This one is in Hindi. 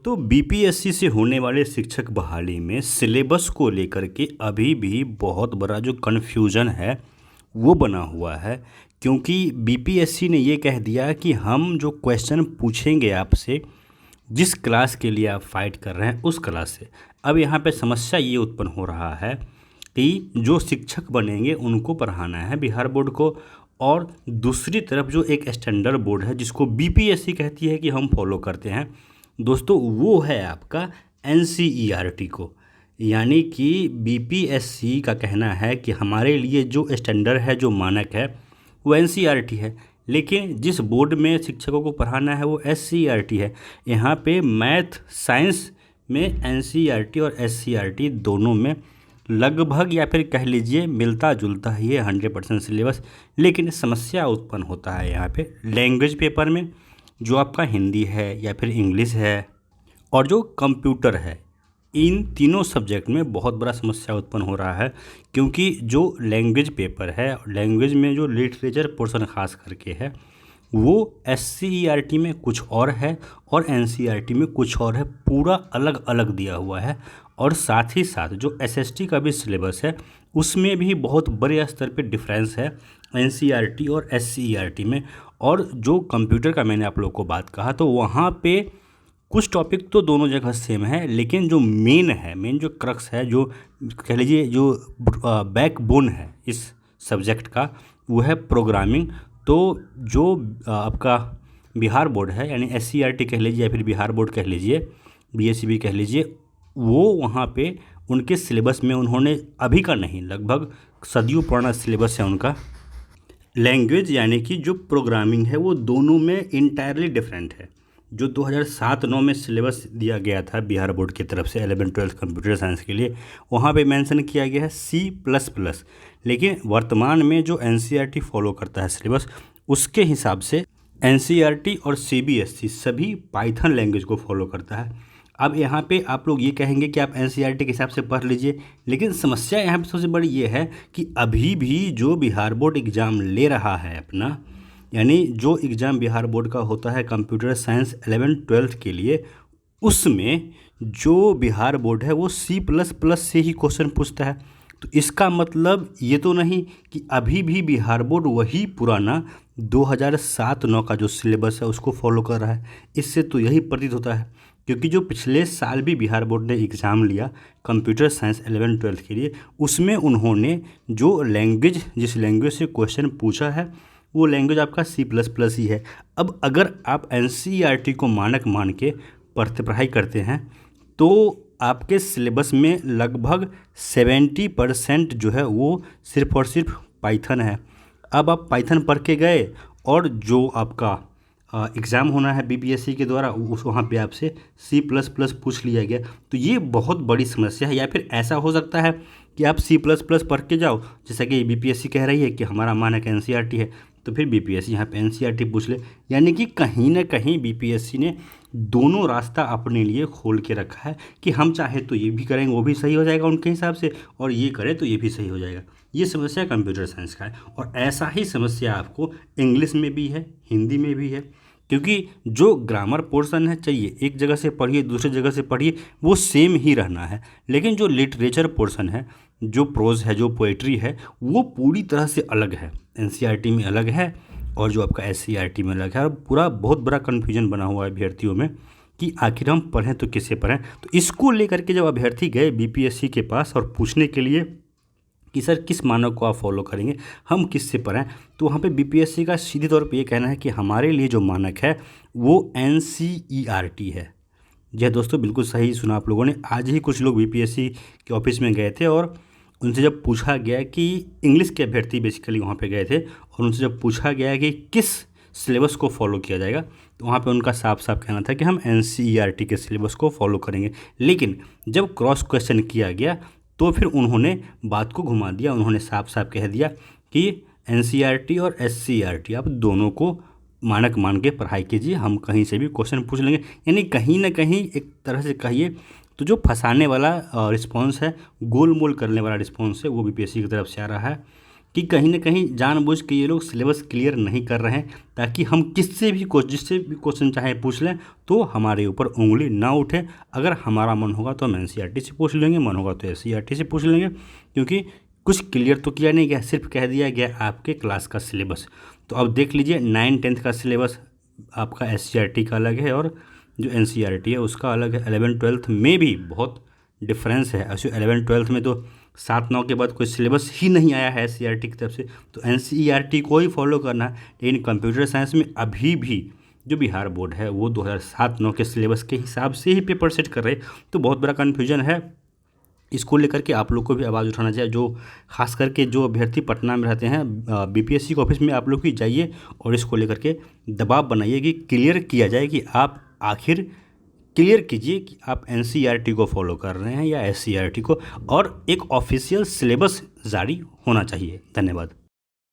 तो बीपीएससी से होने वाले शिक्षक बहाली में सिलेबस को लेकर के अभी भी बहुत बड़ा जो कन्फ्यूजन है वो बना हुआ है। क्योंकि बीपीएससी ने ये कह दिया कि हम जो क्वेश्चन पूछेंगे आपसे, जिस क्लास के लिए आप फाइट कर रहे हैं उस क्लास से। अब यहाँ पे समस्या ये उत्पन्न हो रहा है कि जो शिक्षक बनेंगे उनको पढ़ाना है बिहार बोर्ड को, और दूसरी तरफ जो एक स्टैंडर्ड बोर्ड है जिसको बीपीएससी कहती है कि हम फॉलो करते हैं दोस्तों, वो है आपका एनसीईआरटी को। यानी कि बीपीएससी का कहना है कि हमारे लिए जो स्टैंडर्ड है, जो मानक है, वो एनसीईआरटी है, लेकिन जिस बोर्ड में शिक्षकों को पढ़ाना है वो एससीईआरटी है। यहाँ पे मैथ साइंस में एनसीईआरटी और एससीईआरटी दोनों में लगभग या फिर कह लीजिए मिलता जुलता ही है 100% सिलेबस। लेकिन समस्या उत्पन्न होता है यहाँ पे लैंग्वेज पेपर में, जो आपका हिंदी है या फिर इंग्लिश है और जो कंप्यूटर है, इन तीनों सब्जेक्ट में बहुत बड़ा समस्या उत्पन्न हो रहा है। क्योंकि जो लैंग्वेज पेपर है, लैंग्वेज में जो लिटरेचर पोर्शन खास करके है, वो एससीईआरटी में कुछ और है और एनसीईआरटी में कुछ और है, पूरा अलग अलग दिया हुआ है। और साथ ही साथ जो एसएसटी का भी सिलेबस है उसमें भी बहुत बड़े स्तर पे डिफरेंस है एनसीईआरटी और एससीईआरटी में। और जो कंप्यूटर का मैंने आप लोगों को बात कहा, तो वहाँ पे कुछ टॉपिक तो दोनों जगह सेम है, लेकिन जो मेन है, मेन जो क्रक्स है, जो कह लीजिए जो बैकबोन है इस सब्जेक्ट का, वो है प्रोग्रामिंग। तो जो आपका बिहार बोर्ड है, यानी एससीईआरटी कह लीजिए या फिर बिहार बोर्ड कह लीजिए, बीएससीबी कह लीजिए, वो वहाँ पे उनके सिलेबस में उन्होंने अभी का नहीं, लगभग सदियों पुराना सिलेबस है उनका। लैंग्वेज यानी कि जो प्रोग्रामिंग है वो दोनों में इंटायरली डिफरेंट है। जो 2007-09 में सिलेबस दिया गया था बिहार बोर्ड की तरफ से 11th-12th कंप्यूटर साइंस के लिए, वहाँ पे मेंशन किया गया है C++। लेकिन वर्तमान में जो एनसीईआरटी फॉलो करता है सिलेबस, उसके हिसाब से एनसीईआरटी और सीबीएसई सभी पाइथन लैंग्वेज को फॉलो करता है। अब यहाँ पे आप लोग ये कहेंगे कि आप एनसीईआरटी के हिसाब से पढ़ लीजिए, लेकिन समस्या यहाँ पे सबसे बड़ी ये है कि अभी भी जो बिहार बोर्ड एग्ज़ाम ले रहा है अपना, यानी जो एग्ज़ाम बिहार बोर्ड का होता है कंप्यूटर साइंस 11th-12th के लिए, उसमें जो बिहार बोर्ड है वो C++ से ही क्वेश्चन पूछता है। तो इसका मतलब ये तो नहीं कि अभी भी बिहार बोर्ड वही पुराना 2007-09 का जो सिलेबस है उसको फॉलो कर रहा है। इससे तो यही प्रतीत होता है, क्योंकि जो पिछले साल भी बिहार बोर्ड ने एग्ज़ाम लिया कंप्यूटर साइंस 11th-12th के लिए, उसमें उन्होंने जो लैंग्वेज, जिस लैंग्वेज से क्वेश्चन पूछा है, वो लैंग्वेज आपका C++ ही है। अब अगर आप एनसीईआरटी को मानक मान के पढ़ाई करते हैं तो आपके सिलेबस में लगभग 70% जो है वो सिर्फ़ और सिर्फ पाइथन है। अब आप पाइथन पढ़ के गए और जो आपका एग्ज़ाम होना है बीपीएससी के द्वारा, उस वहाँ पे आपसे C++ पूछ लिया गया, तो ये बहुत बड़ी समस्या है। या फिर ऐसा हो सकता है कि आप C++ पढ़ के जाओ, जैसा कि बीपीएससी कह रही है कि हमारा मानक एनसीईआरटी है, तो फिर बीपीएससी यहाँ पे एनसीईआरटी पूछ ले। यानी कि कहीं ना कहीं बीपीएससी ने दोनों रास्ता अपने लिए खोल के रखा है कि हम चाहे तो ये भी करेंगे, वो भी सही हो जाएगा उनके हिसाब से, और ये करें तो ये भी सही हो जाएगा। ये समस्या कंप्यूटर साइंस का है। और ऐसा ही समस्या आपको इंग्लिश में भी है, हिंदी में भी है। क्योंकि जो ग्रामर पोर्शन है, चाहिए एक जगह से पढ़िए दूसरी जगह से पढ़िए, वो सेम ही रहना है। लेकिन जो लिटरेचर पोर्शन है, जो प्रोज है, जो पोइट्री है, वो पूरी तरह से अलग है, एनसीईआरटी में अलग है और जो आपका एससीईआरटी में अलग है। और पूरा बहुत बड़ा कन्फ्यूजन बना हुआ है अभ्यर्थियों में कि आखिर हम पढ़ें तो किससे पढ़ें। तो इसको लेकर के जब अभ्यर्थी गए बीपीएससी के पास और पूछने के लिए कि सर किस मानक को आप फॉलो करेंगे, हम किससे पढ़ें, तो वहाँ पे बीपीएससी का सीधे तौर पे ये कहना है कि हमारे लिए जो मानक है वो एनसीईआरटी है। यह दोस्तों बिल्कुल सही सुना आप लोगों ने। आज ही कुछ लोग बीपीएससी के ऑफिस में गए थे और उनसे जब पूछा गया कि इंग्लिश के अभ्यर्थी बेसिकली वहाँ पे गए थे, और उनसे जब पूछा गया कि किस सिलेबस को फॉलो किया जाएगा, तो वहाँ पे उनका साफ साफ कहना था कि हम एनसीईआरटी के सिलेबस को फॉलो करेंगे। लेकिन जब क्रॉस क्वेश्चन किया गया तो फिर उन्होंने बात को घुमा दिया, उन्होंने साफ साफ कह दिया कि एनसीईआरटी और एससीईआरटी आप दोनों को मानक मान के पढ़ाई कीजिए, हम कहीं से भी क्वेश्चन पूछ लेंगे। यानी कहीं ना कहीं एक तरह से कहिए तो जो फंसाने वाला रिस्पॉन्स है, गोल मोल करने वाला रिस्पॉन्स है, वो बीपीएससी की तरफ से आ रहा है। कि कहीं ना कहीं जानबूझ के ये लोग सिलेबस क्लियर नहीं कर रहे हैं, ताकि हम जिससे भी क्वेश्चन चाहे पूछ लें तो हमारे ऊपर उंगली ना उठे। अगर हमारा मन होगा तो हम एनसीईआरटी से पूछ लेंगे, मन होगा तो एससीईआरटी से पूछ लेंगे, क्योंकि कुछ क्लियर तो किया नहीं गया, सिर्फ कह दिया गया आपके क्लास का सिलेबस। तो अब देख लीजिए 9-10 का सिलेबस आपका एससीईआरटी का अलग है और जो एनसीईआरटी है उसका अलग है। 11-12 में भी बहुत डिफरेंस है। ऐसे 11-12 में तो 7-9 के बाद कोई सिलेबस ही नहीं आया है एससीईआरटी की तरफ से, तो एनसीईआरटी को ही फॉलो करना है। लेकिन कंप्यूटर साइंस में अभी भी जो बिहार बोर्ड है वो 2007-9 के सिलेबस के हिसाब से ही पेपर सेट कर रहे, तो बहुत बड़ा कन्फ्यूजन है। इसको लेकर के आप लोग को भी आवाज़ उठाना चाहिए। जो खास करके जो अभ्यर्थी पटना में रहते हैं, बीपीएससी के ऑफिस में आप लोग भी जाइए और इसको लेकर के दबाव बनाइए कि क्लियर किया जाए, कि आप आखिर क्लियर कीजिए कि आप एनसीईआरटी को फॉलो कर रहे हैं या एससीईआरटी को, और एक ऑफिशियल सिलेबस जारी होना चाहिए। धन्यवाद।